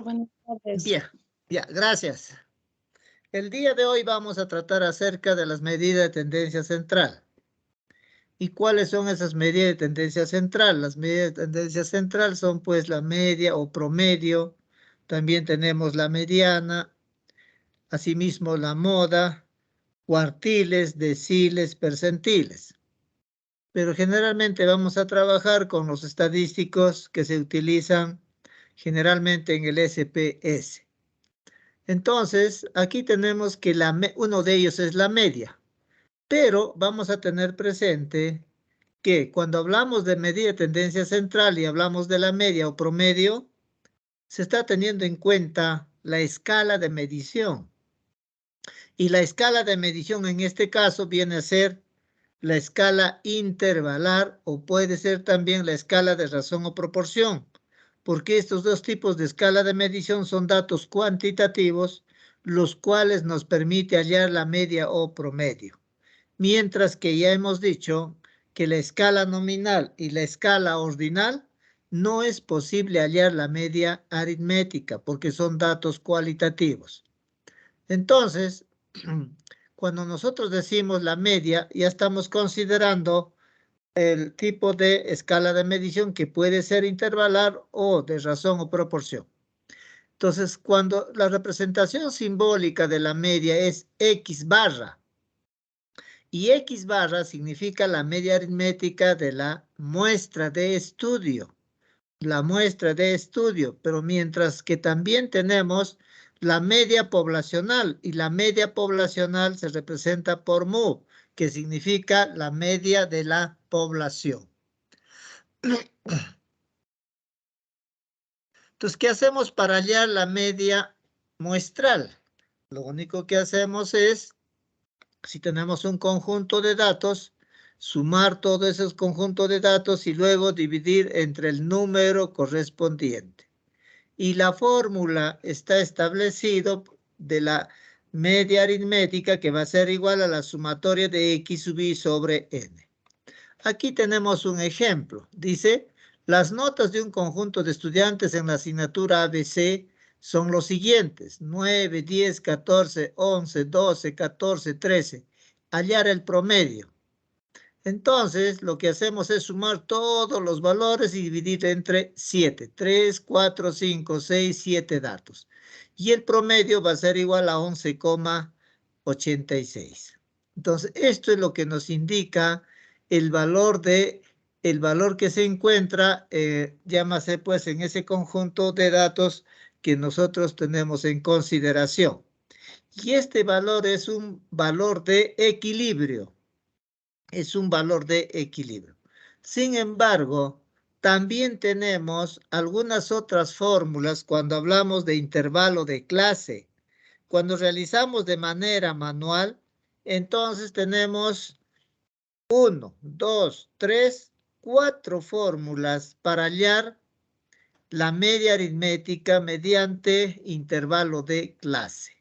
Buenas tardes. Bien, ya, gracias. El día de hoy vamos a tratar acerca de las medidas de tendencia central. ¿Y cuáles son esas medidas de tendencia central? Las medidas de tendencia central son pues la media o promedio, también tenemos la mediana, asimismo la moda, cuartiles, deciles, percentiles. Pero generalmente vamos a trabajar con los estadísticos que se utilizan generalmente en el SPS. Entonces, aquí tenemos que uno de ellos es la media, pero vamos a tener presente que cuando hablamos de medida de tendencia central y hablamos de la media o promedio, se está teniendo en cuenta la escala de medición. Y la escala de medición en este caso viene a ser la escala intervalar o puede ser también la escala de razón o proporción, porque estos dos tipos de escala de medición son datos cuantitativos, los cuales nos permite hallar la media o promedio. Mientras que ya hemos dicho que la escala nominal y la escala ordinal no es posible hallar la media aritmética porque son datos cualitativos. Entonces, cuando nosotros decimos la media, ya estamos considerando el tipo de escala de medición que puede ser intervalar o de razón o proporción. Entonces, cuando la representación simbólica de la media es X barra, y X barra significa la media aritmética de la muestra de estudio. La muestra de estudio, pero mientras que también tenemos la media poblacional, y la media poblacional se representa por mu, que significa la media de la población. Entonces, ¿qué hacemos para hallar la media muestral? Lo único que hacemos es, si tenemos un conjunto de datos, sumar todos esos conjuntos de datos y luego dividir entre el número correspondiente. Y la fórmula está establecida de la media aritmética que va a ser igual a la sumatoria de X sub I sobre N. Aquí tenemos un ejemplo. Dice, las notas de un conjunto de estudiantes en la asignatura ABC son los siguientes: 9, 10, 14, 11, 12, 14, 13. Hallar el promedio. Entonces, lo que hacemos es sumar todos los valores y dividir entre 7. 3, 4, 5, 6, 7 datos. Y el promedio va a ser igual a 11,86. Entonces, esto es lo que nos indica el valor que se encuentra, llámase pues en ese conjunto de datos que nosotros tenemos en consideración. Y este valor es un valor de equilibrio. Es un valor de equilibrio. Sin embargo, también tenemos algunas otras fórmulas cuando hablamos de intervalo de clase. Cuando realizamos de manera manual, entonces tenemos 1, 2, 3, 4 fórmulas para hallar la media aritmética mediante intervalo de clase.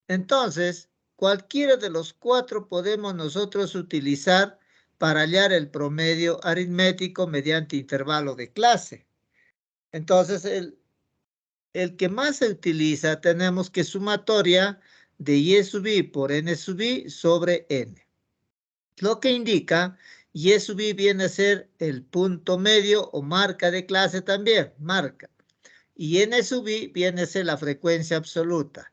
Entonces, cualquiera de los 4 podemos nosotros utilizar para hallar el promedio aritmético mediante intervalo de clase. Entonces, el que más se utiliza, tenemos que sumatoria de Y sub I por N sub I sobre N. Lo que indica, Y sub I viene a ser el punto medio o marca de clase también, marca. Y N sub I viene a ser la frecuencia absoluta.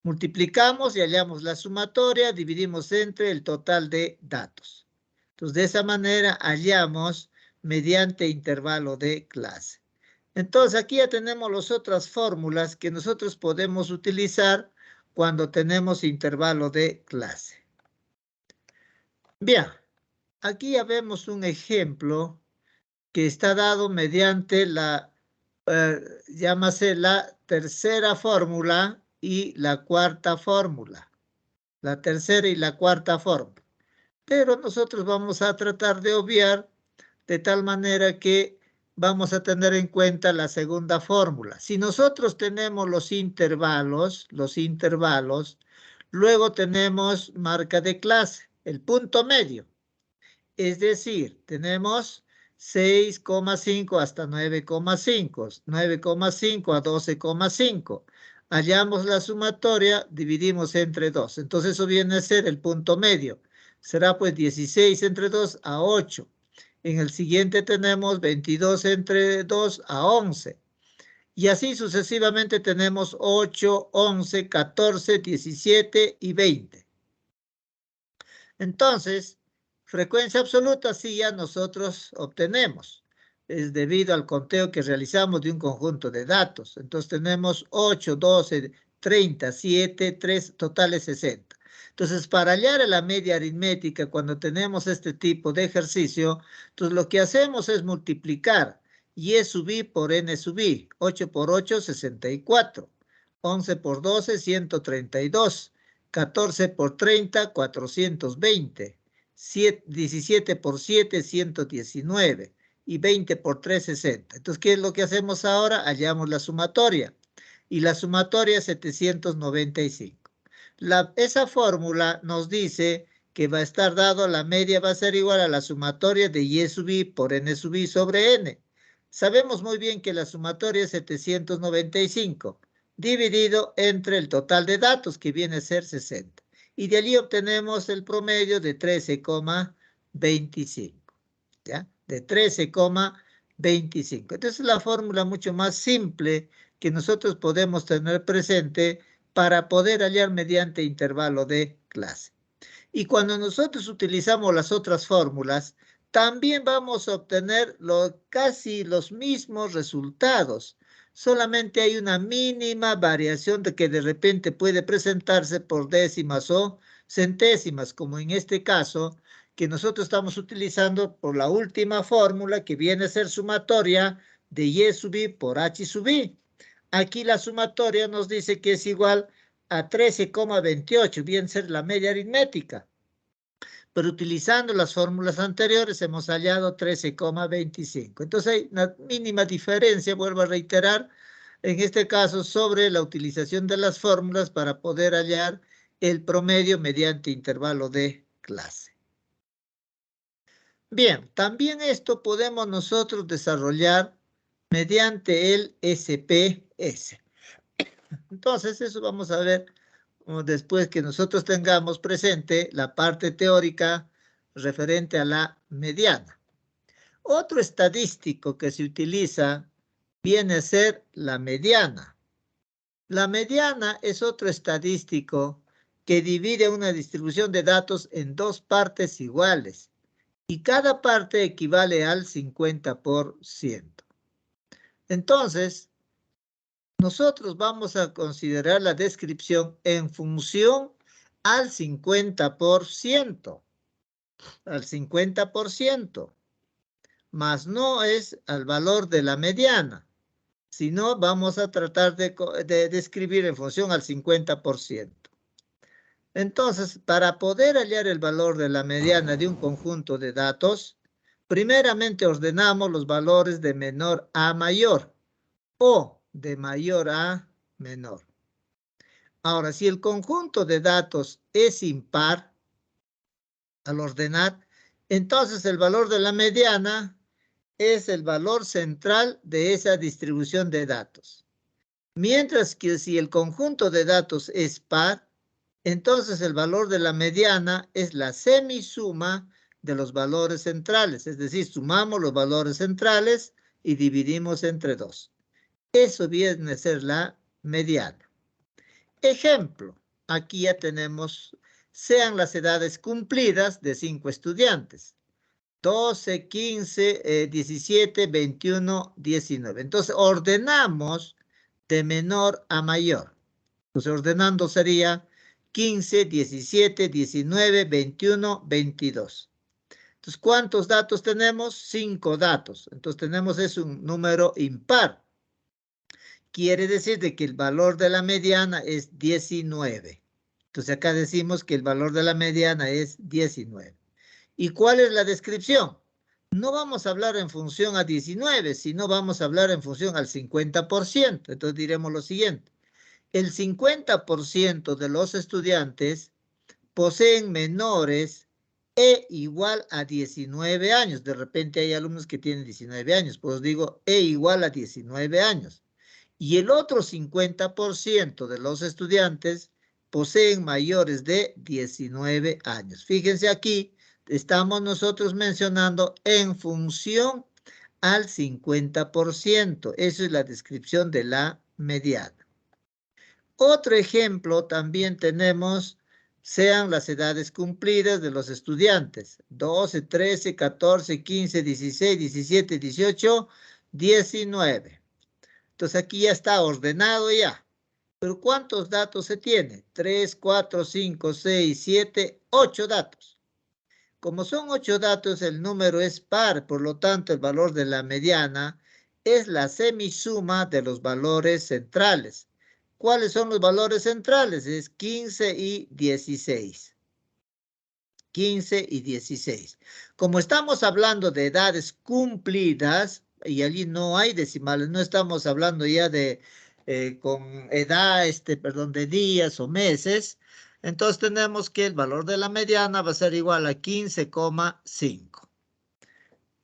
Multiplicamos y hallamos la sumatoria, dividimos entre el total de datos. Entonces, de esa manera hallamos mediante intervalo de clase. Entonces, aquí ya tenemos las otras fórmulas que nosotros podemos utilizar cuando tenemos intervalo de clase. Bien, aquí ya vemos un ejemplo que está dado mediante la, llámase la tercera fórmula y la cuarta fórmula. La tercera y la cuarta fórmula. Pero nosotros vamos a tratar de obviar de tal manera que vamos a tener en cuenta la segunda fórmula. Si nosotros tenemos los intervalos, luego tenemos marca de clase, el punto medio. Es decir, tenemos 6,5 hasta 9,5. 9,5 a 12,5. Hallamos la sumatoria, dividimos entre 2. Entonces eso viene a ser el punto medio. Será pues 16 entre 2 a 8. En el siguiente tenemos 22 entre 2 a 11. Y así sucesivamente tenemos 8, 11, 14, 17 y 20. Entonces, frecuencia absoluta sí ya nosotros obtenemos. Es debido al conteo que realizamos de un conjunto de datos. Entonces tenemos 8, 12, 30, 7, 3, totales 60. Entonces, para hallar la media aritmética cuando tenemos este tipo de ejercicio, entonces lo que hacemos es multiplicar y sub i por n sub i. 8 por 8, 64. 11 por 12, 132. 14 por 30, 420. 17 por 7, 119. Y 20 por 3, 60. Entonces, ¿qué es lo que hacemos ahora? Hallamos la sumatoria. Y la sumatoria es 795. Esa fórmula nos dice que va a estar dado, la media va a ser igual a la sumatoria de y sub i por n sub i sobre n. Sabemos muy bien que la sumatoria es 795, dividido entre el total de datos, que viene a ser 60. Y de allí obtenemos el promedio de 13,25. ¿Ya? De 13,25. Entonces es la fórmula mucho más simple que nosotros podemos tener presente para poder hallar mediante intervalo de clase. Y cuando nosotros utilizamos las otras fórmulas, también vamos a obtener casi los mismos resultados. Solamente hay una mínima variación de que de repente puede presentarse por décimas o centésimas, como en este caso, que nosotros estamos utilizando por la última fórmula, que viene a ser sumatoria de y sub i por h sub i. Aquí la sumatoria nos dice que es igual a 13,28, bien ser la media aritmética. Pero utilizando las fórmulas anteriores hemos hallado 13,25. Entonces hay una mínima diferencia, vuelvo a reiterar, en este caso sobre la utilización de las fórmulas para poder hallar el promedio mediante intervalo de clase. Bien, también esto podemos nosotros desarrollar mediante el SPS. Entonces, eso vamos a ver después que nosotros tengamos presente la parte teórica referente a la mediana. Otro estadístico que se utiliza viene a ser la mediana. La mediana es otro estadístico que divide una distribución de datos en dos partes iguales y cada parte equivale al 50%. Entonces, nosotros vamos a considerar la descripción en función al 50%. Al 50%. Más no es al valor de la mediana, sino vamos a tratar de describir en función al 50%. Entonces, para poder hallar el valor de la mediana de un conjunto de datos, primeramente ordenamos los valores de menor a mayor o de mayor a menor. Ahora, si el conjunto de datos es impar, al ordenar, entonces el valor de la mediana es el valor central de esa distribución de datos. Mientras que si el conjunto de datos es par, entonces el valor de la mediana es la semisuma de los valores centrales, es decir, sumamos los valores centrales y dividimos entre 2. Eso viene a ser la mediana. Ejemplo, aquí ya tenemos, sean las edades cumplidas de 5 estudiantes. 12, 15, 17, 21, 19. Entonces, ordenamos de menor a mayor. Entonces, ordenando sería 15, 17, 19, 21, 22. Entonces, ¿cuántos datos tenemos? 5 datos. Entonces, tenemos un número impar. Quiere decir de que el valor de la mediana es 19. Entonces, acá decimos que el valor de la mediana es 19. ¿Y cuál es la descripción? No vamos a hablar en función a 19, sino vamos a hablar en función al 50%. Entonces diremos lo siguiente. El 50% de los estudiantes poseen menores E igual a 19 años. De repente hay alumnos que tienen 19 años, pues digo E igual a 19 años. Y el otro 50% de los estudiantes poseen mayores de 19 años. Fíjense aquí, estamos nosotros mencionando en función al 50%. Eso es la descripción de la mediana. Otro ejemplo también tenemos, sean las edades cumplidas de los estudiantes. 12, 13, 14, 15, 16, 17, 18, 19. Entonces aquí ya está ordenado ya. Pero ¿cuántos datos se tiene? 3, 4, 5, 6, 7, 8 datos. Como son 8 datos, el número es par, por lo tanto el valor de la mediana es la semisuma de los valores centrales. ¿Cuáles son los valores centrales? Es 15 y 16. 15 y 16. Como estamos hablando de edades cumplidas, y allí no hay decimales, no estamos hablando ya de con edad, perdón, de días o meses, entonces tenemos que el valor de la mediana va a ser igual a 15,5.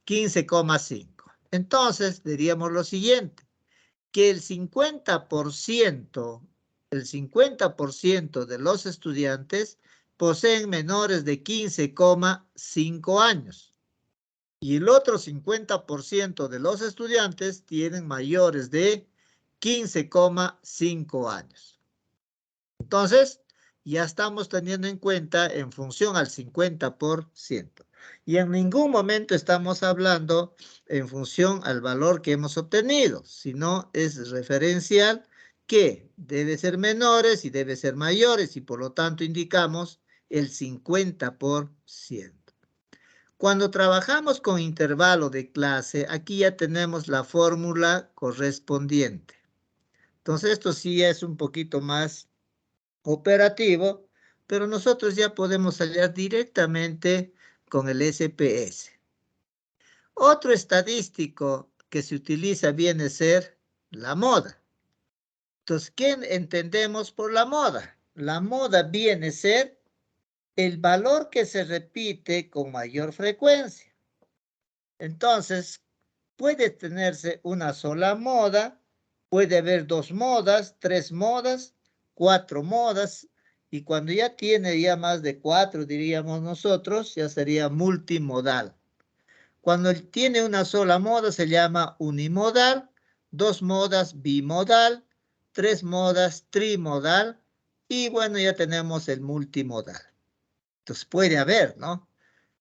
15,5. Entonces diríamos lo siguiente, que el 50% de los estudiantes poseen menores de 15,5 años. Y el otro 50% de los estudiantes tienen mayores de 15,5 años. Entonces, ya estamos teniendo en cuenta en función al 50%. Y en ningún momento estamos hablando en función al valor que hemos obtenido, sino es referencial que debe ser menores y debe ser mayores y por lo tanto indicamos el 50%. Cuando trabajamos con intervalo de clase, aquí ya tenemos la fórmula correspondiente. Entonces esto sí es un poquito más operativo, pero nosotros ya podemos hallar directamente con el SPS. Otro estadístico que se utiliza viene a ser la moda. Entonces, ¿qué entendemos por la moda? La moda viene a ser el valor que se repite con mayor frecuencia. Entonces, puede tenerse una sola moda, puede haber 2 modas, 3 modas, 4 modas, y cuando ya tiene ya más de 4, diríamos nosotros, ya sería multimodal. Cuando tiene una sola moda se llama unimodal, 2 modas bimodal, 3 modas trimodal, y bueno, ya tenemos el multimodal. Entonces puede haber, ¿no?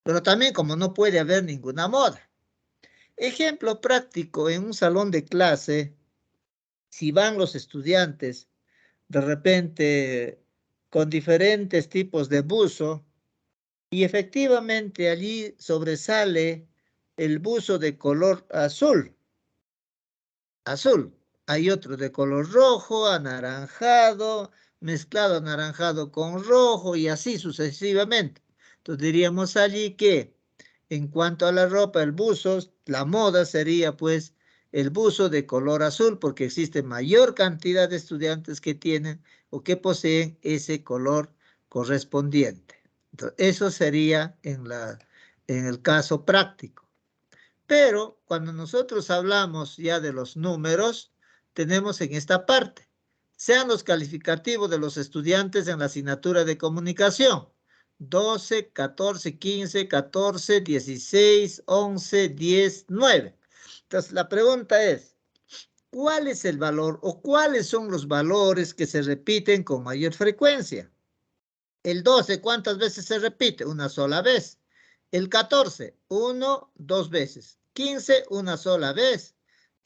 Pero también como no puede haber ninguna moda. Ejemplo práctico, en un salón de clase, si van los estudiantes de repente con diferentes tipos de buzo y efectivamente allí sobresale el buzo de color azul. Hay otro de color rojo, anaranjado, mezclado anaranjado con rojo y así sucesivamente. Entonces diríamos allí que en cuanto a la ropa, el buzo, la moda sería pues el buzo de color azul porque existe mayor cantidad de estudiantes que tienen o que poseen ese color correspondiente. Entonces, eso sería en el caso práctico. Pero cuando nosotros hablamos ya de los números, tenemos en esta parte, sean los calificativos de los estudiantes en la asignatura de comunicación. 12, 14, 15, 14, 16, 11, 10, 9. Entonces, la pregunta es, ¿cuál es el valor o cuáles son los valores que se repiten con mayor frecuencia? El 12, ¿cuántas veces se repite? Una sola vez. El 14, 1, 2 veces. 15, una sola vez.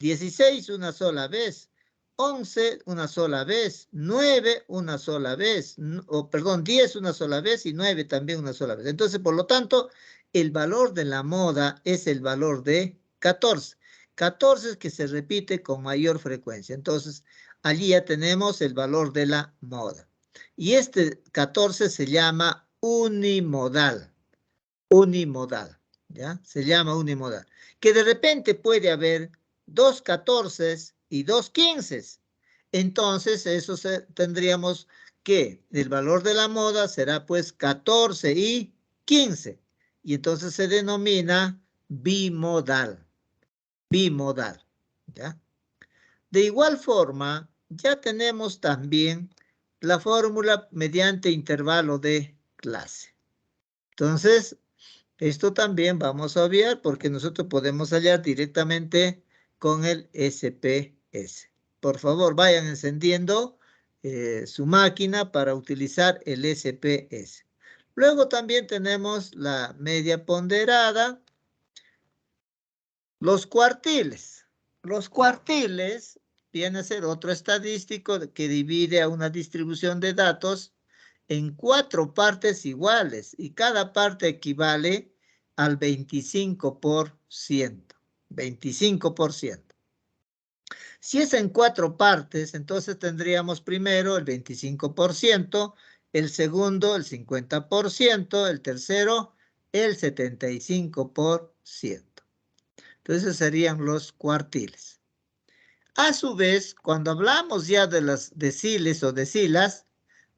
16, una sola vez. 11, una sola vez. 9, una sola vez. Perdón, 10, una sola vez. Y 9 también una sola vez. Entonces, por lo tanto, el valor de la moda es el valor de 14. 14 es que se repite con mayor frecuencia. Entonces, allí ya tenemos el valor de la moda. Y este 14 se llama unimodal. Unimodal, ¿ya? Se llama unimodal. Que de repente puede haber 2 14 y 2 15. Entonces, eso tendríamos que el valor de la moda será pues 14 y 15. y entonces se denomina bimodal. Bimodal, ¿ya? De igual forma, ya tenemos también la fórmula mediante intervalo de clase. Entonces, esto también vamos a obviar porque nosotros podemos hallar directamente con el SPS. Por favor, vayan encendiendo su máquina para utilizar el SPS. Luego también tenemos la media ponderada, los cuartiles. Los cuartiles viene a ser otro estadístico que divide a una distribución de datos en 4 partes iguales y cada parte equivale al 25%. 25%. Si es en 4 partes, entonces tendríamos primero el 25%, el segundo el 50%, el tercero el 75%. Entonces serían los cuartiles. A su vez, cuando hablamos ya de las deciles o decilas,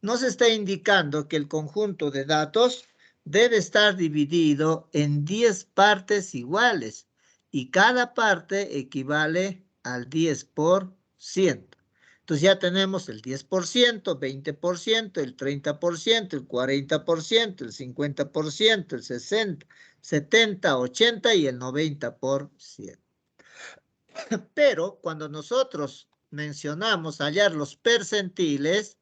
nos está indicando que el conjunto de datos debe estar dividido en 10 partes iguales y cada parte equivale al 10%. Entonces ya tenemos el 10%, 20%, el 30%, el 40%, el 50%, el 60%, 70%, 80% y el 90%. Pero cuando nosotros mencionamos hallar los percentiles,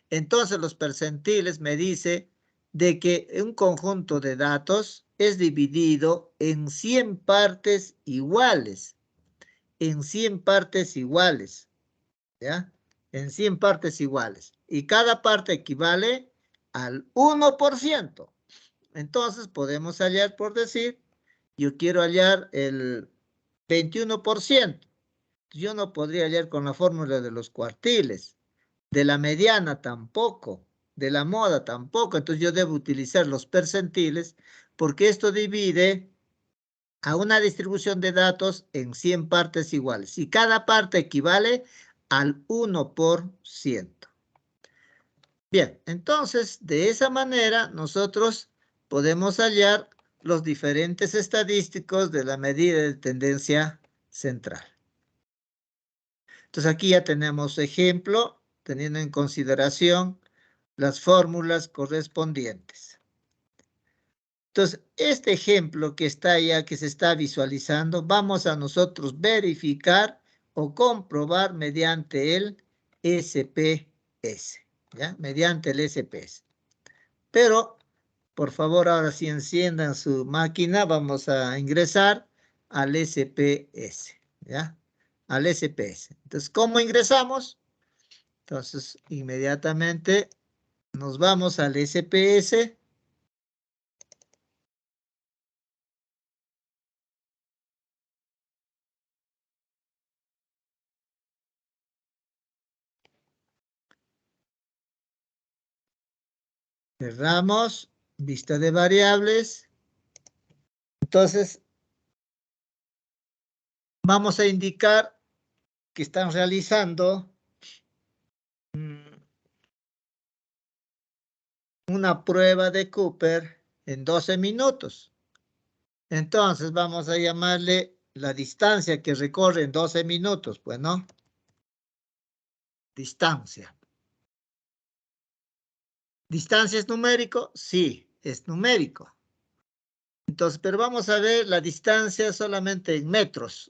entonces los percentiles me dice de que un conjunto de datos es dividido en 100 partes iguales. En 100 partes iguales. ¿Ya? En 100 partes iguales. Y cada parte equivale al 1%. Entonces podemos hallar por decir, yo quiero hallar el 21%. Yo no podría hallar con la fórmula de los cuartiles, de la mediana tampoco, de la moda tampoco. Entonces yo debo utilizar los percentiles porque esto divide a una distribución de datos en 100 partes iguales y cada parte equivale al 1%. Bien, entonces de esa manera nosotros podemos hallar los diferentes estadísticos de la medida de tendencia central. Entonces aquí ya tenemos ejemplo, teniendo en consideración las fórmulas correspondientes. Entonces, este ejemplo que está ya, que se está visualizando, vamos a nosotros verificar o comprobar mediante el SPS, ¿ya? Mediante el SPS. Pero, por favor, ahora sí enciendan su máquina, vamos a ingresar al SPS, ¿ya? Al SPS. Entonces, ¿cómo ingresamos? Entonces, inmediatamente nos vamos al SPS. Cerramos, vista de variables. Entonces, vamos a indicar que están realizando una prueba de Cooper en 12 minutos. Entonces, vamos a llamarle la distancia que recorre en 12 minutos, pues, ¿no? Distancia. ¿Distancia es numérico? Sí, es numérico. Entonces, pero vamos a ver la distancia solamente en metros.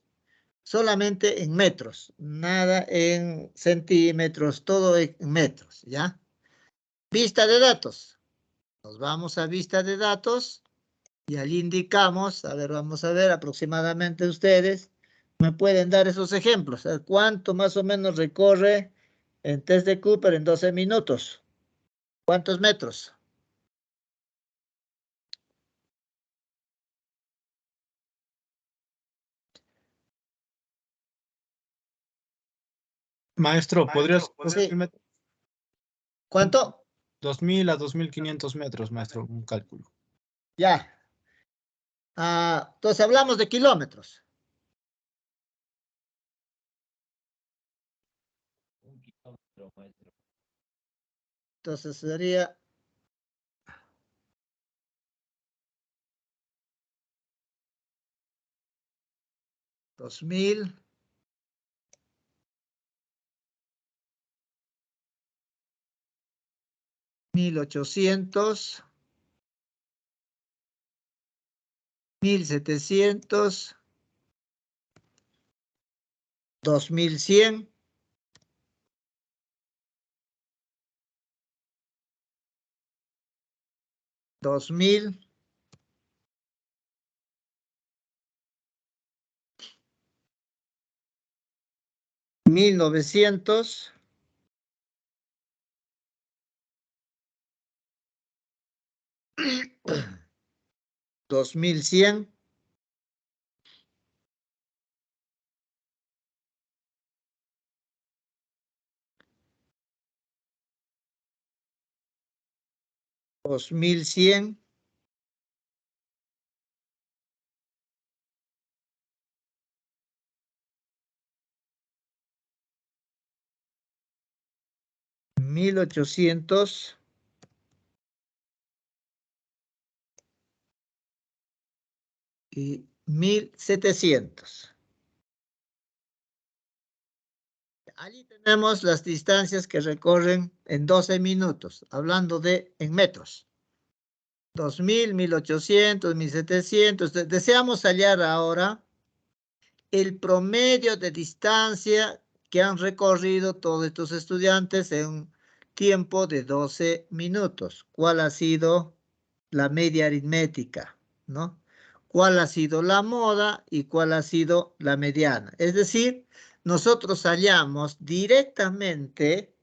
Solamente en metros. Nada en centímetros, todo en metros, ¿ya? Vista de datos. Nos vamos a vista de datos y allí indicamos, a ver, vamos a ver aproximadamente ustedes, me pueden dar esos ejemplos. ¿Cuánto más o menos recorre el test de Cooper en 12 minutos? ¿Cuántos metros? Maestro, ¿podrías Sí. ¿Cuánto? 2.000 a 2.500 metros, maestro, un cálculo. Ya. Entonces hablamos de kilómetros. Entonces sería 2000. 1800. 1700. 2100. 2000. 1900. 2100. 2100. 1800. Y 1700. Allí tenemos las distancias que recorren en 12 minutos, hablando en metros. 2000, 1800, 1700. Deseamos hallar ahora el promedio de distancia que han recorrido todos estos estudiantes en un tiempo de 12 minutos. ¿Cuál ha sido la media aritmética? ¿No? ¿Cuál ha sido la moda y cuál ha sido la mediana? Es decir, nosotros hallamos directamente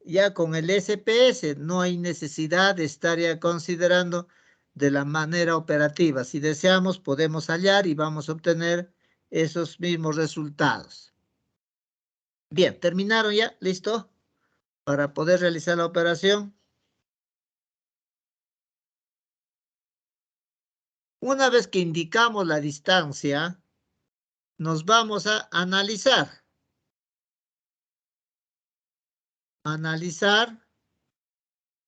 ya con el SPS, no hay necesidad de estar ya considerando de la manera operativa. Si deseamos, podemos hallar y vamos a obtener esos mismos resultados. Bien, ¿terminaron ya? ¿Listo? Para poder realizar la operación. Una vez que indicamos la distancia, nos vamos a analizar. Analizar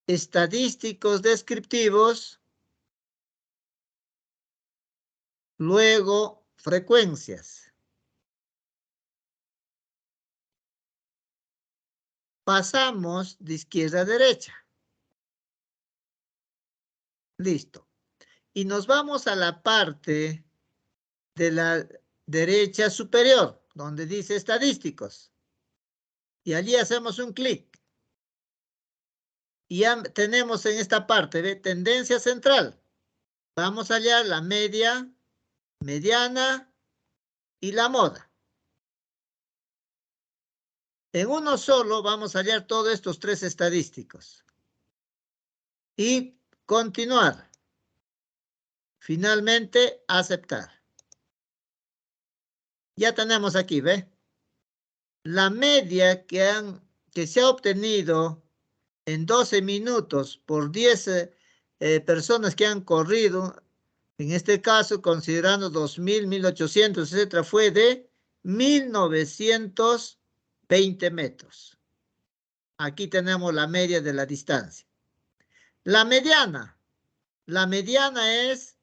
estadísticos descriptivos, luego frecuencias. Pasamos de izquierda a derecha. Listo. Y nos vamos a la parte de la derecha superior, donde dice estadísticos. Y allí hacemos un clic. Y ya tenemos en esta parte de tendencia central. Vamos a hallar la media, mediana y la moda. En uno solo vamos a hallar todos estos tres estadísticos. Y continuar. Finalmente, aceptar. Ya tenemos aquí, ¿ve? La media que se ha obtenido en 12 minutos por 10 personas que han corrido, en este caso, considerando 2000, 1800, etcétera, fue de 1920 metros. Aquí tenemos la media de la distancia. La mediana es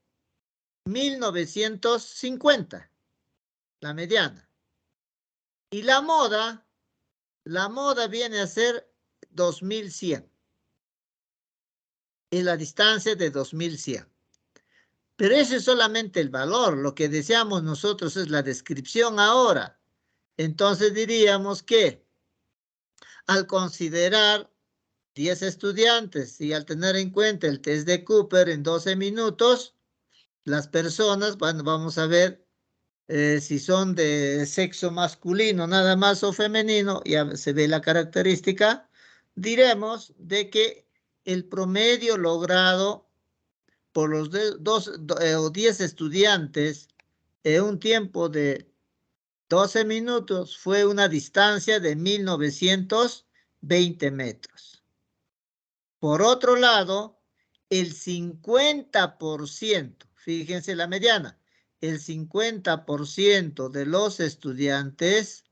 1950, la mediana. Y la moda viene a ser 2100. Es la distancia de 2100. Pero ese es solamente el valor. Lo que deseamos nosotros es la descripción ahora. Entonces diríamos que al considerar 10 estudiantes y al tener en cuenta el test de Cooper en 12 minutos, las personas, bueno, vamos a ver si son de sexo masculino nada más o femenino, ya se ve la característica, diremos de que el promedio logrado por los 10 estudiantes en un tiempo de 12 minutos fue una distancia de 1920 metros. Por otro lado, el 50%, fíjense la mediana, el 50% de los estudiantes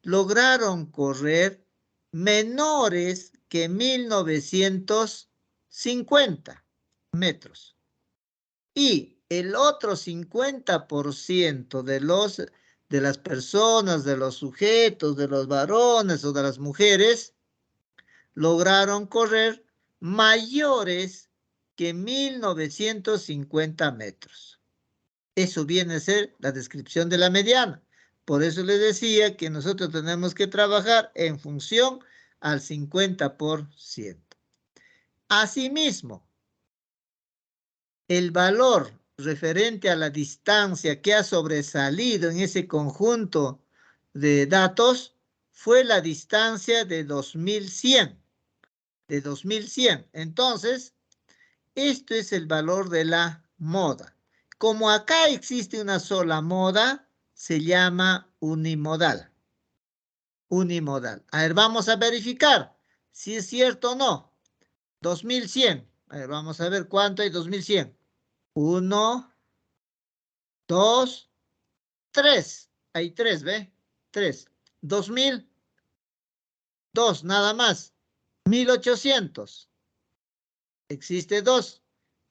lograron correr menores que 1950 metros. Y el otro 50% de los de las personas, de los sujetos, de los varones o de las mujeres, lograron correr mayores que 1950 metros. Eso viene a ser la descripción de la mediana. Por eso les decía que nosotros tenemos que trabajar en función al 50%. Asimismo, el valor referente a la distancia que ha sobresalido en ese conjunto de datos fue la distancia de 2100. De 2100. Entonces, esto es el valor de la moda. Como acá existe una sola moda, se llama unimodal. Unimodal. A ver, vamos a verificar si es cierto o no. 2100. A ver, vamos a ver cuánto hay 2100. 1, 2, 3. Hay 3, ¿ve? 3. 2000. 2, nada más. 1800. Existe 2.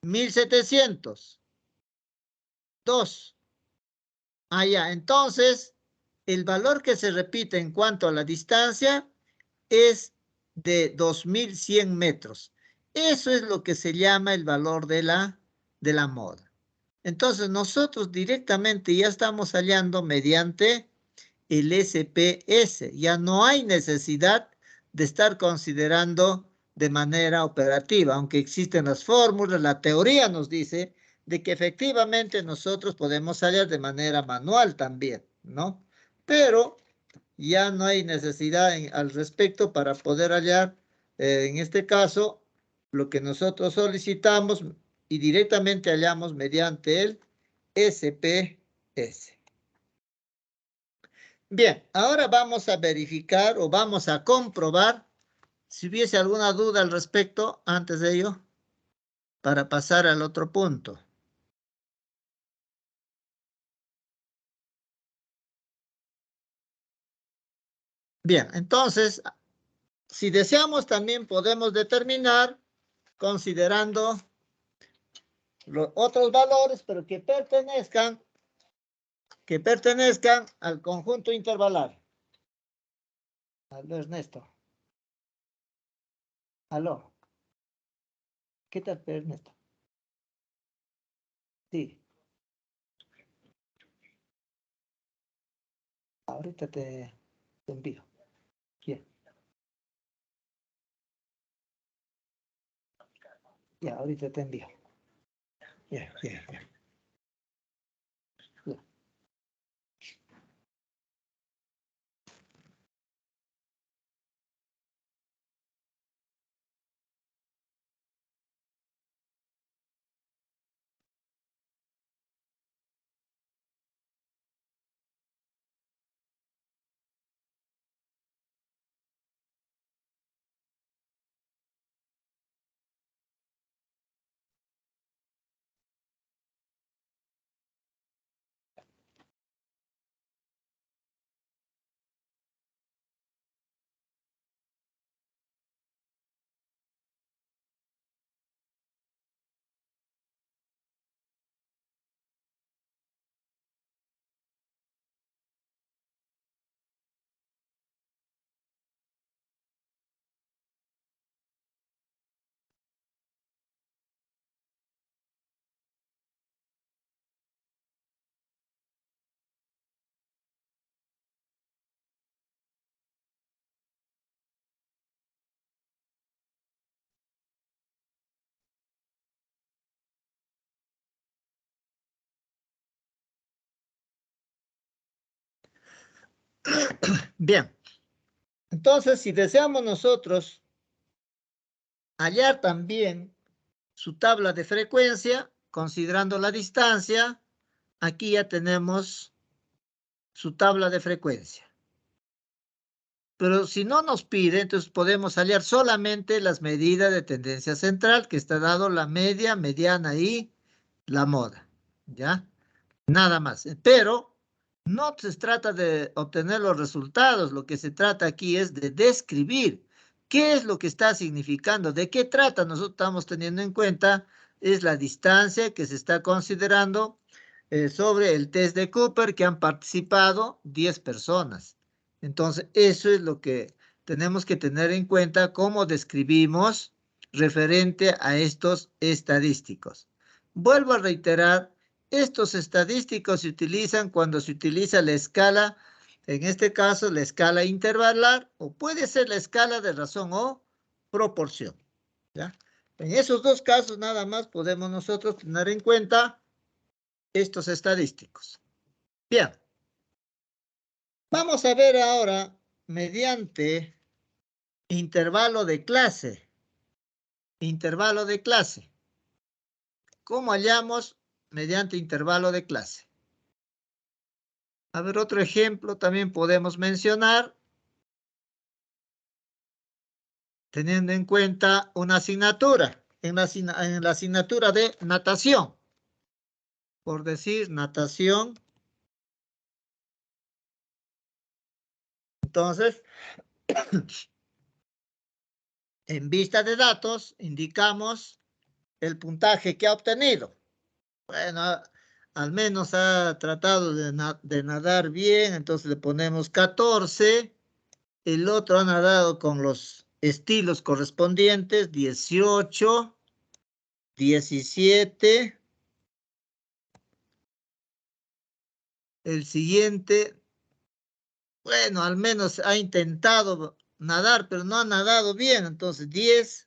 1700. 2. Ah, ya. Entonces, el valor que se repite en cuanto a la distancia es de 2100 metros. Eso es lo que se llama el valor de la moda. Entonces, nosotros directamente ya estamos hallando mediante el SPS. Ya no hay necesidad de estar considerando de manera operativa, aunque existen las fórmulas, la teoría nos dice de que efectivamente nosotros podemos hallar de manera manual también, ¿no? Pero ya no hay necesidad al respecto para poder hallar, en este caso, lo que nosotros solicitamos y directamente hallamos mediante el SPS. Bien, ahora vamos a verificar o vamos a comprobar si hubiese alguna duda al respecto antes de ello para pasar al otro punto. Bien, entonces, si deseamos también podemos determinar considerando los otros valores, pero que pertenezcan al conjunto intervalar. Aló, Ernesto. Aló. ¿Qué tal, Ernesto? Sí. Ahorita te envío. Bien. Ya, ahorita te envío. Bien, bien, bien. Bien. Bien. Entonces, si deseamos nosotros hallar también su tabla de frecuencia, considerando la distancia, aquí ya tenemos su tabla de frecuencia. Pero si no nos pide, entonces podemos hallar solamente las medidas de tendencia central, que está dado la media, mediana y la moda, ¿ya? Nada más. Pero no se trata de obtener los resultados, lo que se trata aquí es de describir qué es lo que está significando, de qué trata. Nosotros estamos teniendo en cuenta es la distancia que se está considerando sobre el test de Cooper que han participado 10 personas. Entonces, eso es lo que tenemos que tener en cuenta, cómo describimos referente a estos estadísticos. Vuelvo a reiterar, estos estadísticos se utilizan cuando se utiliza la escala, en este caso la escala intervalar, o puede ser la escala de razón o proporción, ¿ya? En esos dos casos nada más podemos nosotros tener en cuenta estos estadísticos. Bien. Vamos a ver ahora, mediante intervalo de clase. Intervalo de clase. ¿Cómo hallamos mediante intervalo de clase? A ver, otro ejemplo también podemos mencionar, teniendo en cuenta una asignatura, en la asignatura de natación. Por decir natación. Entonces, en vista de datos, indicamos el puntaje que ha obtenido. Bueno, al menos ha tratado de nadar bien, entonces le ponemos 14. El otro ha nadado con los estilos correspondientes, 18, 17. El siguiente, bueno, al menos ha intentado nadar, pero no ha nadado bien, entonces 10.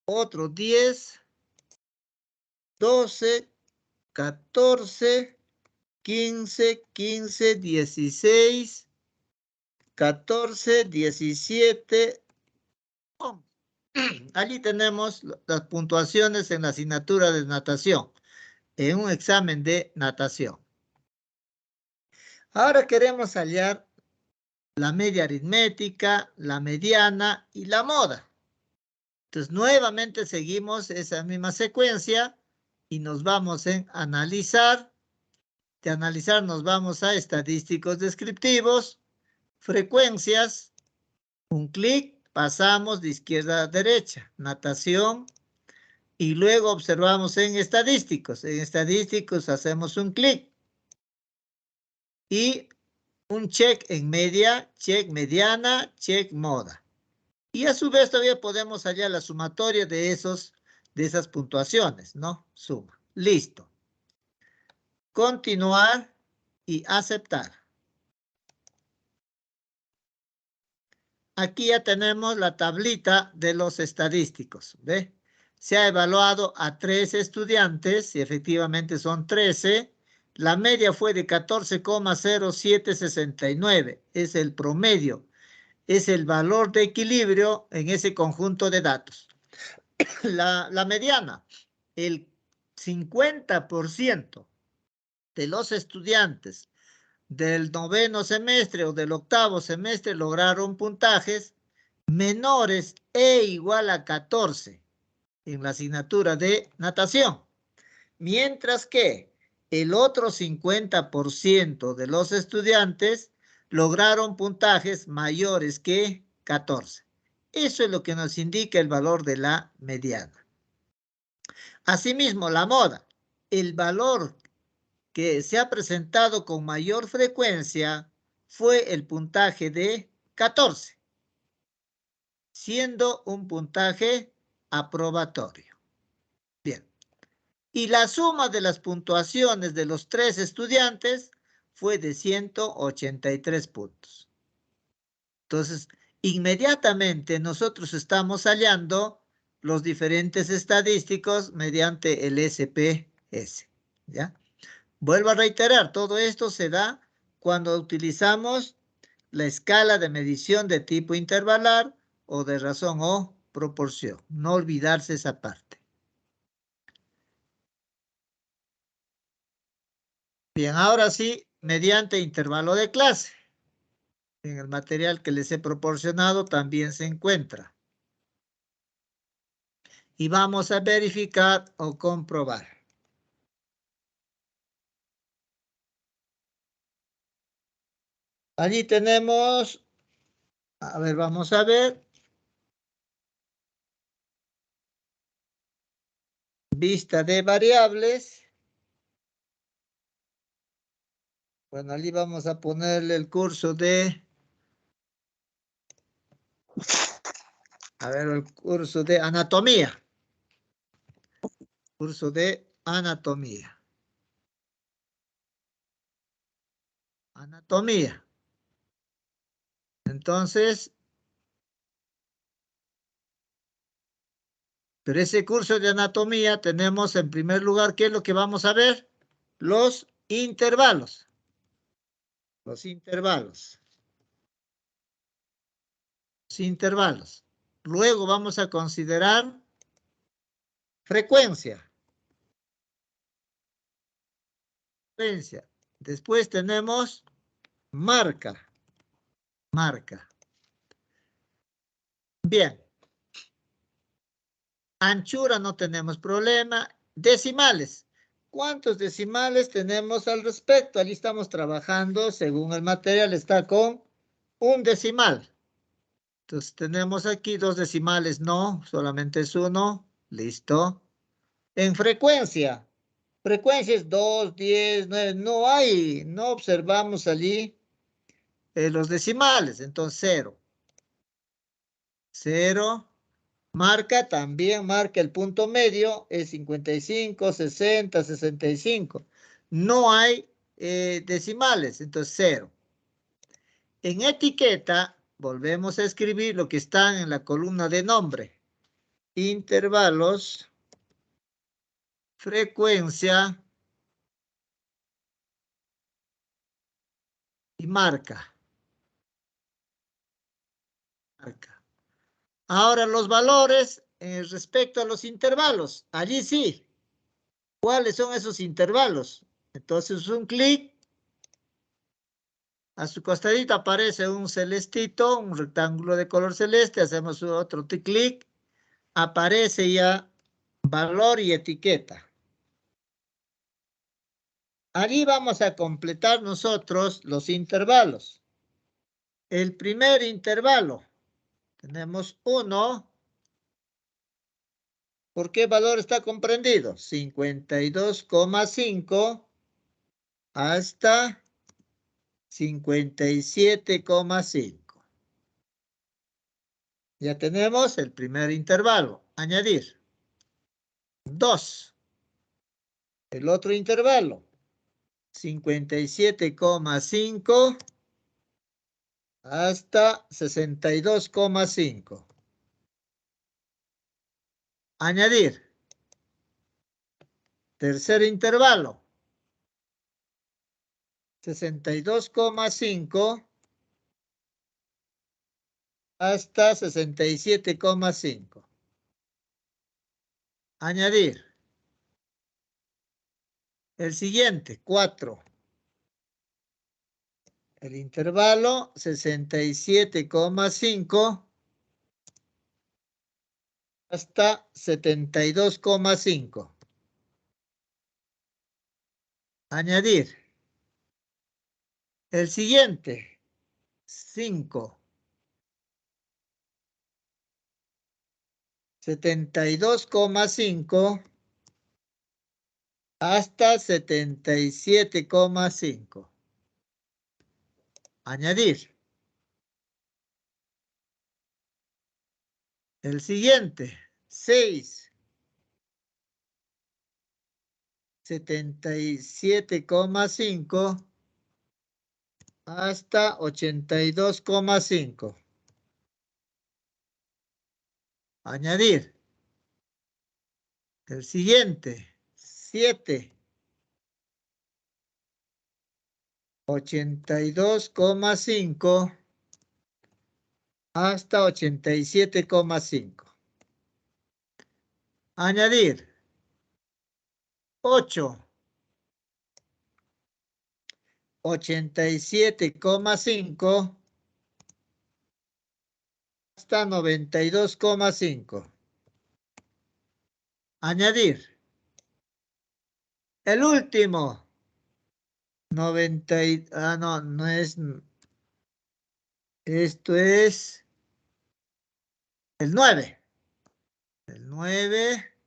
Otro 10, 12, 14, 15, 15, 16, 14, 17. Allí tenemos las puntuaciones en la asignatura de natación, en un examen de natación. Ahora queremos hallar la media aritmética, la mediana y la moda. Entonces, nuevamente seguimos esa misma secuencia y nos vamos en analizar. De analizar nos vamos a estadísticos descriptivos, frecuencias, un clic, pasamos de izquierda a derecha, natación, y luego observamos en estadísticos. En estadísticos hacemos un clic y un check en media, check mediana, check moda. Y a su vez todavía podemos hallar la sumatoria de esas puntuaciones, ¿no? Suma. Listo. Continuar y aceptar. Aquí ya tenemos la tablita de los estadísticos, ¿ve? Se ha evaluado a 13 estudiantes y efectivamente son 13. La media fue de 14,0769. Es el promedio. Es el valor de equilibrio en ese conjunto de datos. La mediana, el 50% de los estudiantes del noveno semestre o del octavo semestre lograron puntajes menores e igual a 14 en la asignatura de natación, mientras que el otro 50% de los estudiantes lograron puntajes mayores que 14. Eso es lo que nos indica el valor de la mediana. Asimismo, la moda, el valor que se ha presentado con mayor frecuencia fue el puntaje de 14, siendo un puntaje aprobatorio. Bien. Y la suma de las puntuaciones de los 3 estudiantes fue de 183 puntos. Entonces, inmediatamente nosotros estamos hallando los diferentes estadísticos mediante el SPS, ¿ya? Vuelvo a reiterar, todo esto se da cuando utilizamos la escala de medición de tipo intervalar o de razón o proporción. No olvidarse esa parte. Bien, ahora sí, mediante intervalo de clase. En el material que les he proporcionado también se encuentra. Y vamos a verificar o comprobar. Allí tenemos, a ver, vamos a ver. Vista de variables. Bueno, allí vamos a ponerle el curso de... A ver, el curso de anatomía. Curso de anatomía. Anatomía. Entonces, pero ese curso de anatomía tenemos en primer lugar, ¿qué es lo que vamos a ver? Los intervalos. Los intervalos. Los intervalos. Luego vamos a considerar frecuencia. Frecuencia. Después tenemos marca. Marca. Bien. Anchura no tenemos problema. Decimales. ¿Cuántos decimales tenemos al respecto? Allí estamos trabajando, según el material, está con un decimal. Entonces tenemos aquí 2 decimales, no, solamente es 1. Listo. En frecuencia. Frecuencia es 2, 10, 9. No hay, no observamos allí los decimales. Entonces 0. 0. Marca, también marca el punto medio, es 55, 60, 65. No hay decimales, entonces 0. En etiqueta, volvemos a escribir lo que está en la columna de nombre. Intervalos, frecuencia y marca. Ahora los valores respecto a los intervalos. Allí sí. ¿Cuáles son esos intervalos? Entonces un clic. A su costadito aparece un celestito, un rectángulo de color celeste. Hacemos otro clic. Aparece ya valor y etiqueta. Allí vamos a completar nosotros los intervalos. El primer intervalo. Tenemos 1. ¿Por qué valor está comprendido? 52,5 hasta 57,5. Ya tenemos el primer intervalo. Añadir. 2. El otro intervalo. 57,5 hasta 62,5. Añadir. Tercer intervalo. 62,5 hasta 67,5. Añadir. El siguiente, 4. El intervalo 67,5 hasta 72,5. Añadir. El siguiente, 5. 72,5 hasta 77,5. Añadir. El siguiente, 6. 77,5 hasta 82,5. Añadir. El siguiente, 7. 82,5 hasta 87,5. Añadir. 8. 87,5 hasta 92,5. Añadir. El último. 90. No, no es. Esto es el 9. El 9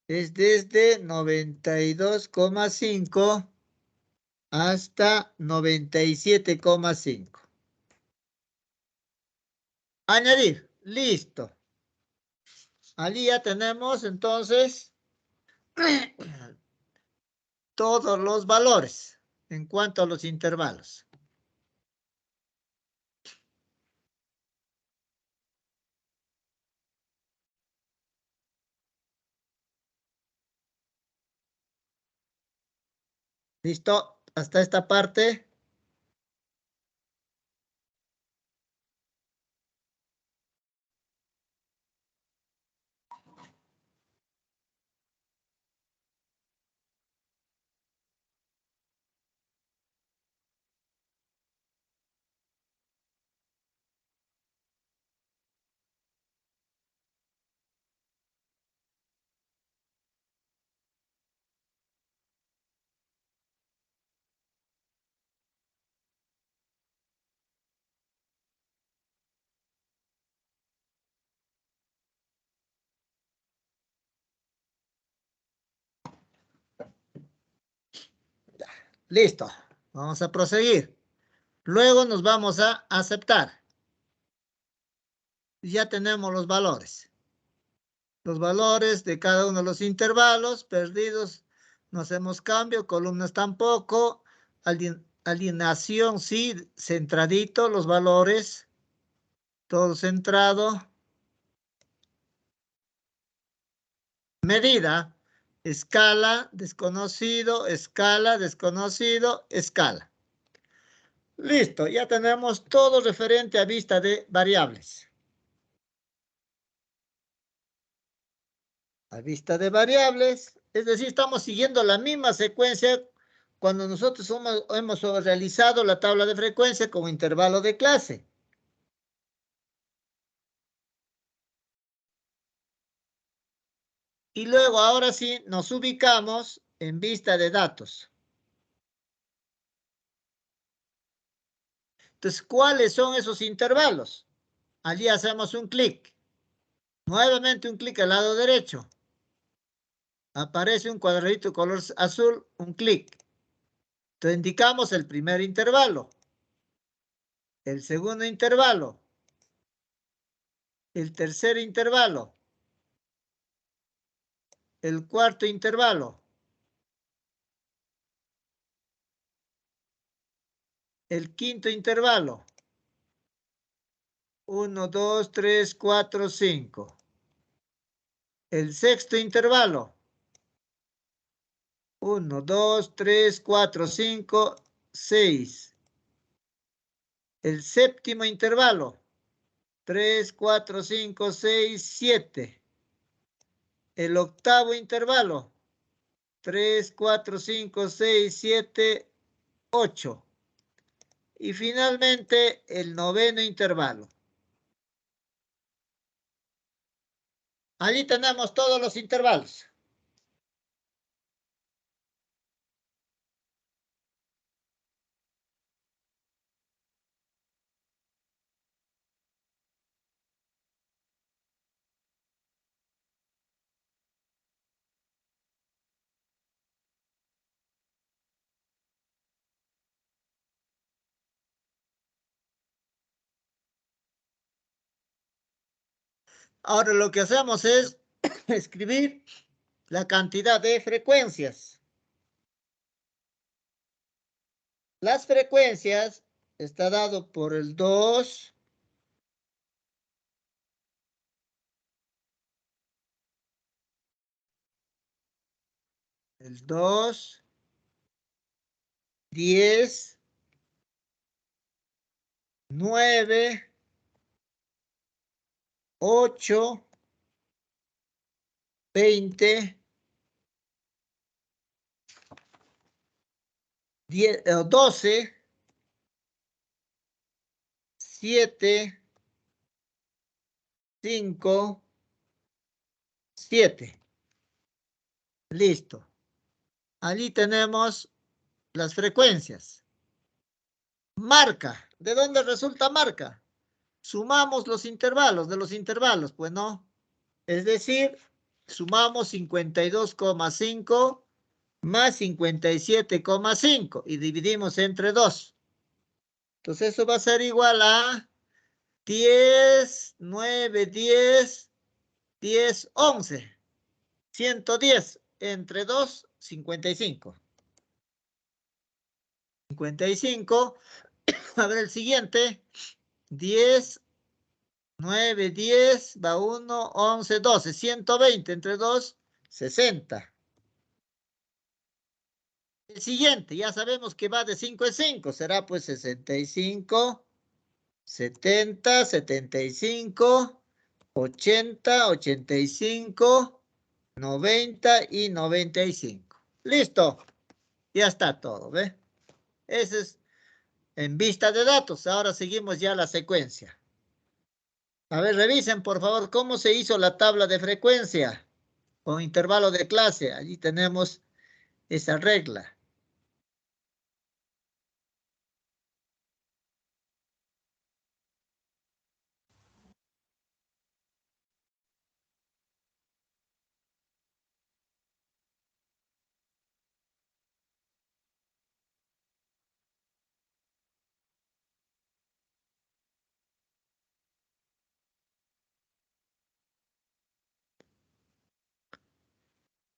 es desde 92,5 hasta 97,5. Añadir. Listo. Allí ya tenemos entonces todos los valores en cuanto a los intervalos. ¿Listo? Hasta esta parte. Listo. Vamos a proseguir. Luego nos vamos a aceptar. Ya tenemos los valores. Los valores de cada uno de los intervalos perdidos. No hacemos cambio. Columnas tampoco. Alineación sí. Centradito los valores. Todo centrado. Medida. Escala, desconocido, escala, desconocido, escala. Listo, ya tenemos todo referente a vista de variables. A vista de variables, es decir, estamos siguiendo la misma secuencia cuando nosotros hemos realizado la tabla de frecuencia con intervalo de clase. Y luego, ahora sí, nos ubicamos en vista de datos. Entonces, ¿cuáles son esos intervalos? Allí hacemos un clic. Nuevamente un clic al lado derecho. Aparece un cuadradito color azul, un clic. Entonces indicamos el primer intervalo, el segundo intervalo, el tercer intervalo, el cuarto intervalo, el quinto intervalo. 1, 2, 3, 4, 5. El sexto intervalo. 1, 2, 3, 4, 5, 6. El séptimo intervalo. 3, 4, 5, 6, 7. El octavo intervalo. 3, 4, 5, 6, 7, 8. Y finalmente el noveno intervalo. Allí tenemos todos los intervalos. Ahora lo que hacemos es escribir la cantidad de frecuencias. Las frecuencias está dado por el 2, el 2, 10, 9, 8, 20, 10, 12, 7, 5, 7. Listo. Allí tenemos las frecuencias. Marca. ¿De dónde resulta marca? Sumamos los intervalos de los intervalos, pues no. Es decir, sumamos 52,5 más 57,5 y dividimos entre 2. Entonces eso va a ser igual a 10, 9, 10, 10, 11. 110 entre 2, 55. 55. A ver el siguiente. 10, 9, 10, va 1, 11, 12. 120 entre 2, 60. El siguiente, ya sabemos que va de 5 en 5. Será pues 65, 70, 75, 80, 85, 90 y 95. Listo. Ya está todo, ¿ve? Ese es en vista de datos. Ahora seguimos ya la secuencia. A ver, revisen por favor cómo se hizo la tabla de frecuencia con intervalo de clase. Allí tenemos esa regla.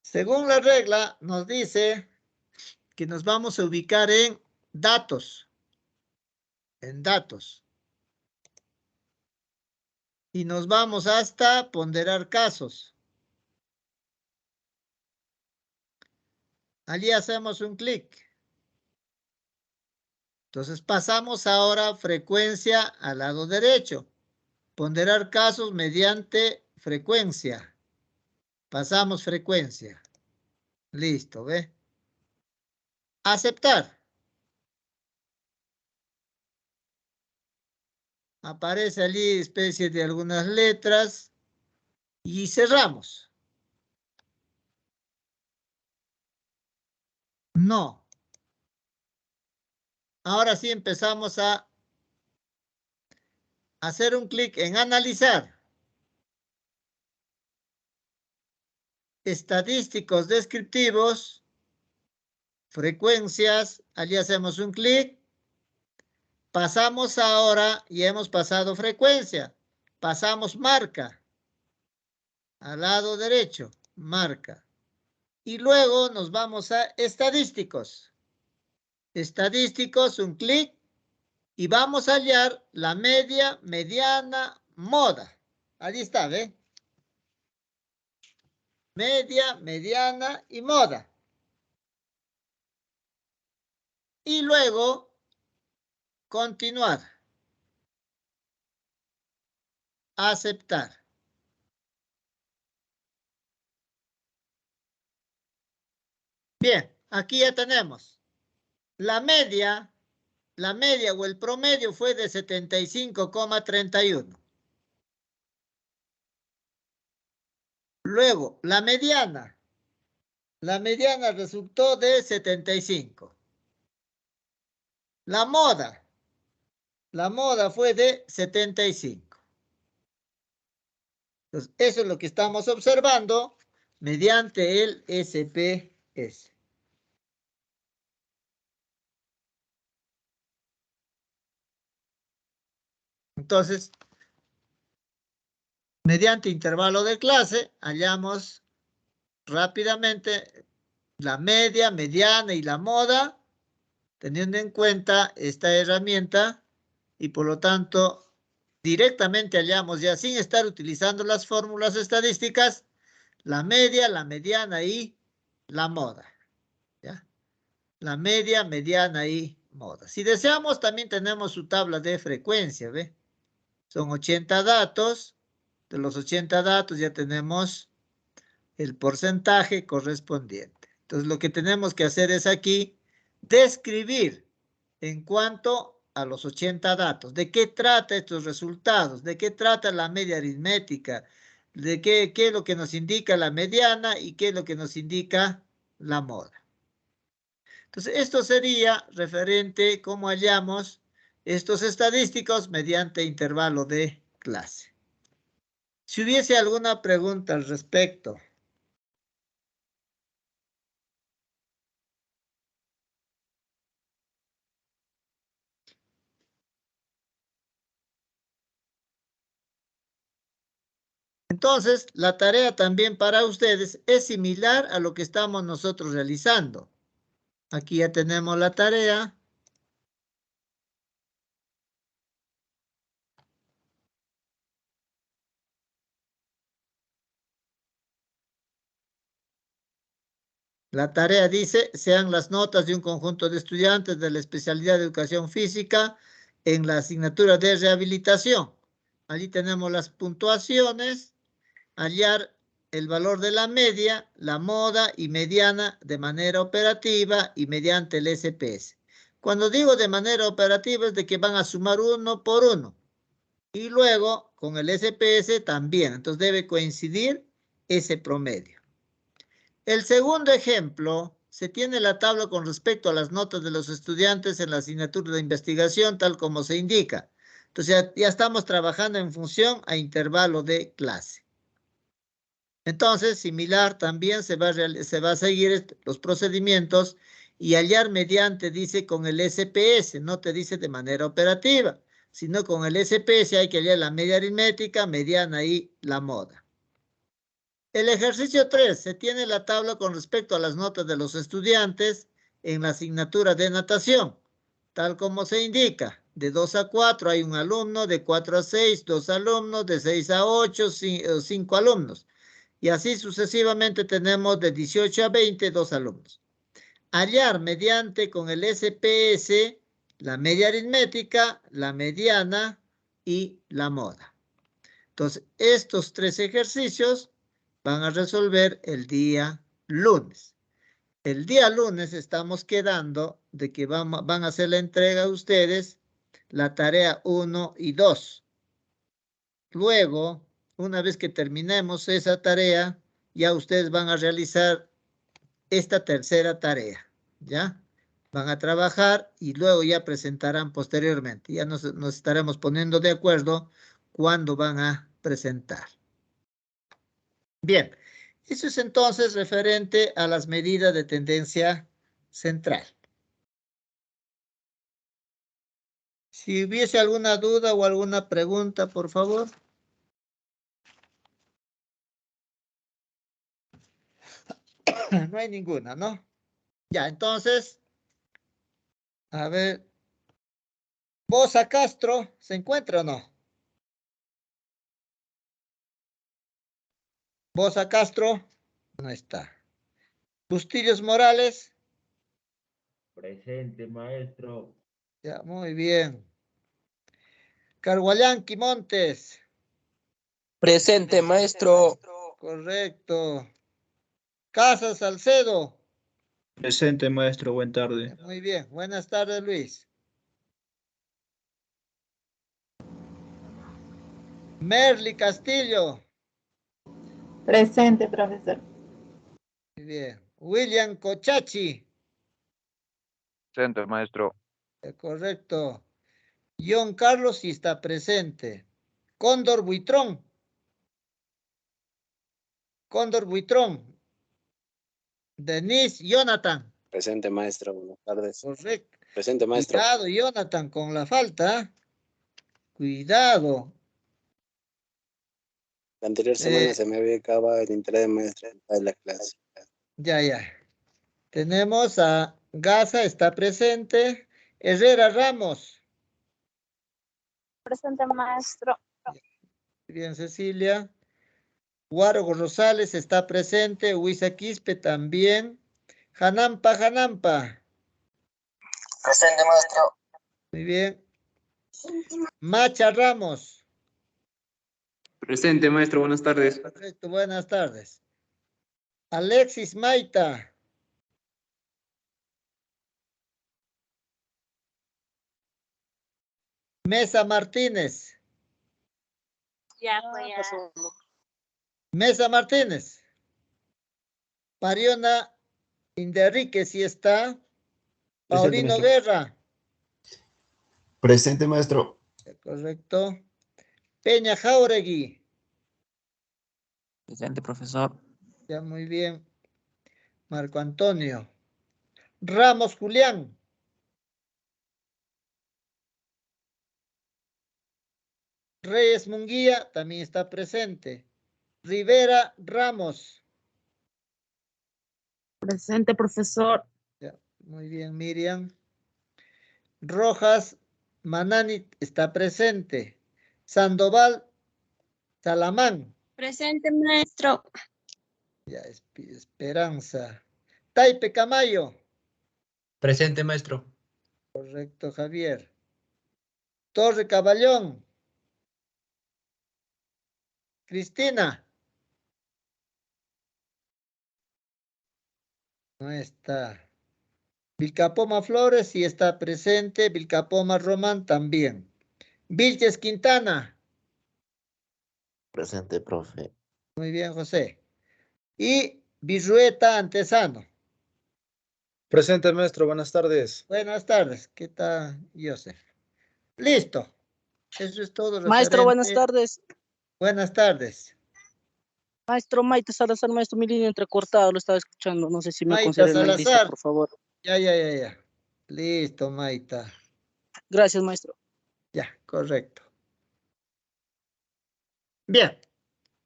Según la regla, nos dice que nos vamos a ubicar en datos. En datos. Y nos vamos hasta ponderar casos. Allí hacemos un clic. Entonces pasamos ahora frecuencia al lado derecho. Ponderar casos mediante frecuencia. Pasamos frecuencia. Listo, ¿ve? Aceptar. Aparece allí especie de algunas letras. Y cerramos. No. Ahora sí empezamos a hacer un clic en analizar. Estadísticos descriptivos. Frecuencias. Allí hacemos un clic. Pasamos ahora y hemos pasado frecuencia. Pasamos marca. Al lado derecho. Marca. Y luego nos vamos a estadísticos. Estadísticos, un clic. Y vamos a hallar la media, mediana, moda. Allí está, ¿ve? Media, mediana y moda. Y luego, continuar. Aceptar. Bien, aquí ya tenemos. La media o el promedio fue de 75,31. Luego, la mediana. La mediana resultó de 75. La moda. La moda fue de 75. Entonces, eso es lo que estamos observando mediante el SPS. Entonces, mediante intervalo de clase, hallamos rápidamente la media, mediana y la moda, teniendo en cuenta esta herramienta y por lo tanto directamente hallamos ya sin estar utilizando las fórmulas estadísticas, la media, la mediana y la moda. ¿Ya? La media, mediana y moda. Si deseamos, también tenemos su tabla de frecuencia, ¿ve? Son 80 datos. De los 80 datos ya tenemos el porcentaje correspondiente. Entonces, lo que tenemos que hacer es aquí describir en cuanto a los 80 datos. ¿De qué trata estos resultados? ¿De qué trata la media aritmética? ¿De qué es lo que nos indica la mediana y qué es lo que nos indica la moda? Entonces, esto sería referente cómo hallamos estos estadísticos mediante intervalo de clase. Si hubiese alguna pregunta al respecto. Entonces, la tarea también para ustedes es similar a lo que estamos nosotros realizando. Aquí ya tenemos la tarea. La tarea dice, sean las notas de un conjunto de estudiantes de la especialidad de educación física en la asignatura de rehabilitación. Allí tenemos las puntuaciones, hallar el valor de la media, la moda y mediana de manera operativa y mediante el SPS. Cuando digo de manera operativa es de que van a sumar uno por uno. Y luego con el SPS también. Entonces debe coincidir ese promedio. El segundo ejemplo, se tiene la tabla con respecto a las notas de los estudiantes en la asignatura de investigación, tal como se indica. Entonces ya estamos trabajando en función a intervalo de clase. Entonces, similar también se va a seguir los procedimientos y hallar mediante, dice, con el SPS, no te dice de manera operativa, sino con el SPS hay que hallar la media aritmética, mediana y la moda. El ejercicio 3, se tiene la tabla con respecto a las notas de los estudiantes en la asignatura de natación, tal como se indica. De 2 a 4 hay un alumno, de 4 a 6, 2 alumnos, de 6 a 8, 5 alumnos. Y así sucesivamente tenemos de 18 a 20, 2 alumnos. Hallar mediante con el SPS la media aritmética, la mediana y la moda. Entonces, estos 3 ejercicios van a resolver el día lunes. El día lunes estamos quedando de que van a hacer la entrega a ustedes la tarea 1 y 2. Luego, una vez que terminemos esa tarea, ya ustedes van a realizar esta tercera tarea, ¿ya? Van a trabajar y luego ya presentarán posteriormente. Ya nos estaremos poniendo de acuerdo cuándo van a presentar. Bien, eso es entonces referente a las medidas de tendencia central. Si hubiese alguna duda o alguna pregunta, por favor. No hay ninguna, ¿no? Ya, entonces, a ver. Bosa Castro, ¿se encuentra o no? Bosa Castro, no está. Bustillos Morales. Presente, maestro. Ya, muy bien. Carguayanqui Montes. Presente, maestro. Correcto. Casas Salcedo. Presente, maestro. Buena tarde. Muy bien. Buenas tardes, Luis. Merly Castillo. Presente, profesor. Muy bien. William Cochachi. Presente, maestro. Correcto. John Carlos sí está presente. Cóndor Buitrón. Cóndor Buitrón. Denise Jonathan. Presente, maestro. Buenas tardes. Correcto. Presente, maestro. Cuidado, Jonathan, con la falta. Cuidado. La anterior semana se me había acabado el interés de maestro de la clase. Ya. Tenemos a Gaza, está presente. Herrera Ramos. Presente, maestro. Bien, Cecilia. Guarogo Rosales está presente. Huiza Quispe también. Janampa. Presente, maestro. Muy bien. Macha Ramos. Presente, maestro. Buenas tardes. Perfecto, buenas tardes. Alexis Maita. Mesa Martínez. Ya, Mesa Martínez. Pariona Inderrique, sí está. Paulino Presente, Guerra. Presente, maestro. Correcto. Peña Jauregui. Presente, profesor. Ya, muy bien. Marco Antonio. Ramos Julián. Reyes Munguía también está presente. Rivera Ramos. Presente, profesor. Ya, muy bien, Miriam. Rojas Manani está presente. Sandoval Salamán. Presente, maestro. Ya, Esperanza. Taipe Camayo. Presente, maestro. Correcto, Javier. Torre Caballón. Cristina. No está. Vilcapoma Flores sí está presente. Vilcapoma Román también. Vilches Quintana. Presente, profe. Muy bien, José. Y Virrueta Antesano. Presente, maestro. Buenas tardes. Buenas tardes. ¿Qué tal, Joseph? Listo. Eso es todo Maestro, buenas referente. tardes. Buenas tardes. Maestro Maite Salazar, maestro, mi línea entrecortada, lo estaba escuchando. No sé si me Maita considera en la lista, Salazar. por favor. Ya. Listo, Maita. Gracias, maestro. Ya, correcto. Bien.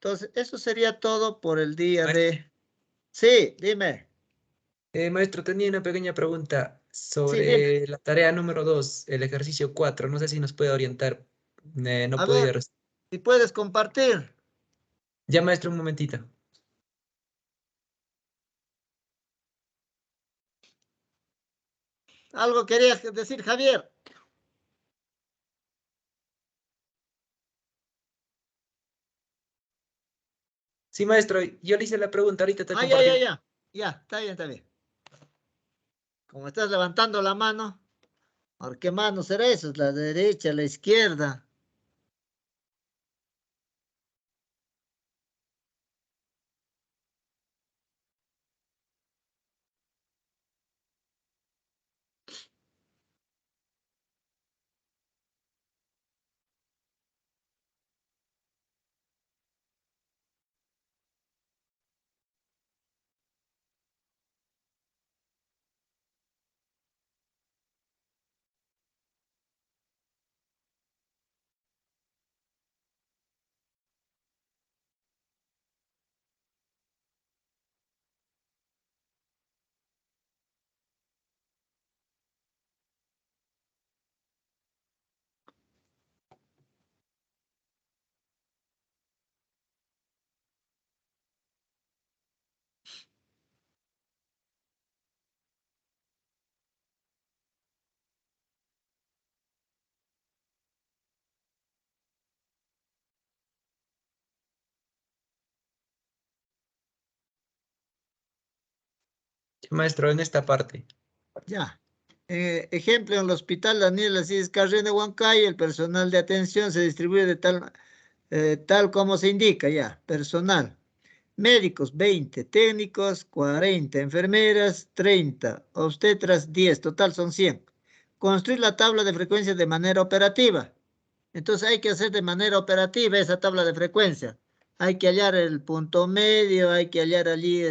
Entonces, eso sería todo por el día de... Sí, dime. Maestro, tenía una pequeña pregunta Sí, dime. sobre la tarea número 2, el ejercicio 4. No sé si nos puede orientar. No A podía... ver, si puedes compartir. Ya, maestro, un momentito. Algo quería decir, Javier. Sí, maestro, yo le hice la pregunta, ahorita te Ah, compartí. Ya, está bien. Como estás levantando la mano, ¿por qué mano será eso? ¿La derecha, la izquierda? Maestro, en esta parte. Ya. Ejemplo, en el hospital Daniel Asís Carrera de Huancayo, el personal de atención se distribuye de tal como se indica, ya. Personal. Médicos, 20. Técnicos, 40. Enfermeras, 30. Obstetras, 10. Total son 100. Construir la tabla de frecuencia de manera operativa. Entonces hay que hacer de manera operativa esa tabla de frecuencia. Hay que hallar el punto medio, hay que hallar allí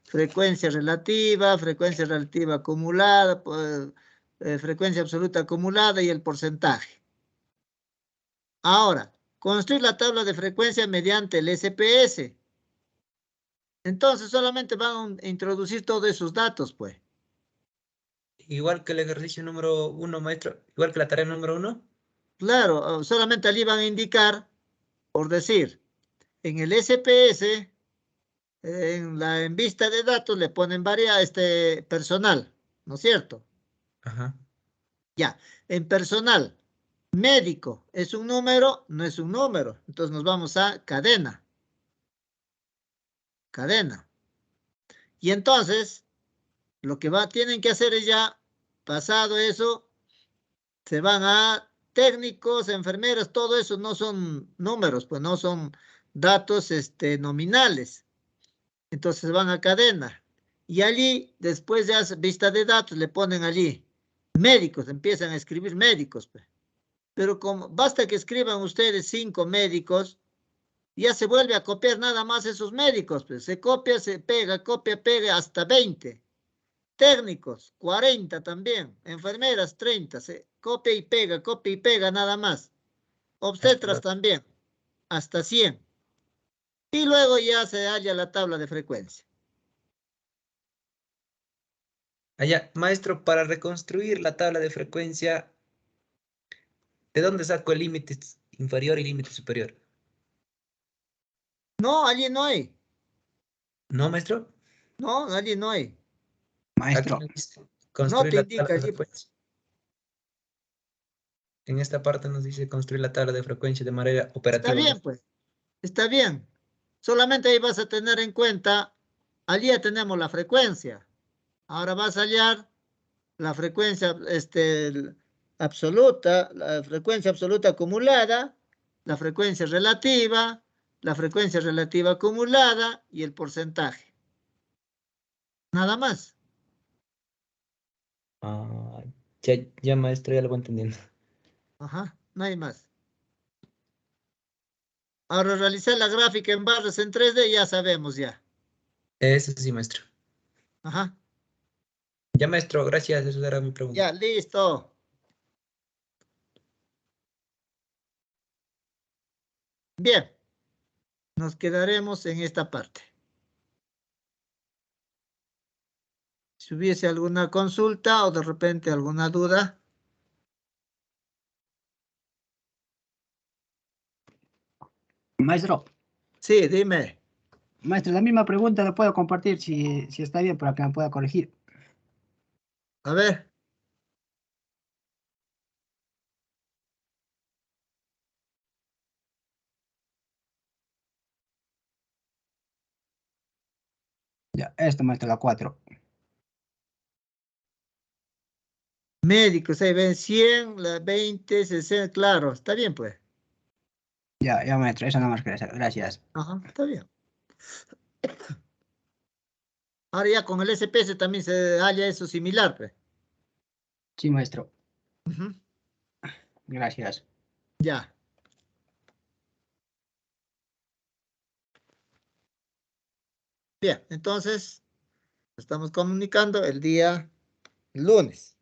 frecuencia relativa acumulada, frecuencia absoluta acumulada y el porcentaje. Ahora, construir la tabla de frecuencia mediante el SPS. Entonces solamente van a introducir todos esos datos, pues. Igual que el ejercicio número 1, maestro. Igual que la tarea número 1. Claro, solamente allí van a indicar, por decir, en el SPS, en vista de datos le ponen personal, ¿no es cierto? Ajá. Ya, en personal, médico, ¿es un número? No es un número. Entonces nos vamos a cadena. Cadena. Y entonces, lo que tienen que hacer es ya, pasado eso, se van a técnicos, enfermeras, todo eso no son números, pues no son datos nominales. Entonces van a cadena. Y allí, después ya vista de datos, le ponen allí médicos, empiezan a escribir médicos. Pues. Pero como basta que escriban ustedes 5 médicos, ya se vuelve a copiar nada más esos médicos. Pues. Se copia, se pega, copia, pega hasta 20. Técnicos, 40 también. Enfermeras, 30. Se copia y pega nada más. Obstetras también, hasta 100. Y luego ya se halla la tabla de frecuencia. Allá, maestro, para reconstruir la tabla de frecuencia, ¿de dónde saco el límite inferior y límite superior? No, allí no hay. ¿No, maestro? No, allí no hay. Aquí Maestro, nos dice No construir te la indica tabla de allí. frecuencia. En esta parte nos dice construir la tabla de frecuencia de manera Está operativa. bien, pues. Está bien. Solamente ahí vas a tener en cuenta, allí ya tenemos la frecuencia. Ahora vas a hallar la frecuencia absoluta, la frecuencia absoluta acumulada, la frecuencia relativa acumulada y el porcentaje. Nada más. Ah, ya, maestro, ya lo voy entendiendo. Ajá, no hay más. Ahora realizar la gráfica en barras en 3D ya sabemos ya. Eso sí, maestro. Ajá, Ya, maestro, gracias. Esa era mi pregunta. ya, listo. Bien, nos quedaremos en esta parte. Si hubiese alguna consulta o de repente alguna duda. maestro, Sí, dime. maestro, la misma pregunta la puedo compartir si está bien para que me pueda corregir. A ver. Ya, esto, maestro, la 4. Médicos, ahí ven 100, la 20, 60, claro, está bien pues. Ya, maestro, eso nada más quería saber. Gracias. Ajá, está bien. Ahora ya con el SPS también se halla eso similar pues. Sí, maestro. Ujú, Gracias. ya. Bien, entonces estamos comunicando el día lunes.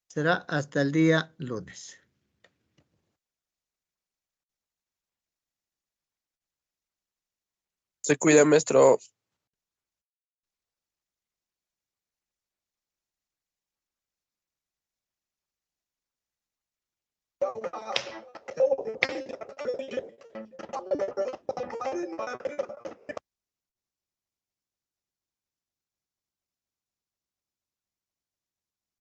Será hasta el día lunes. Se cuida, maestro.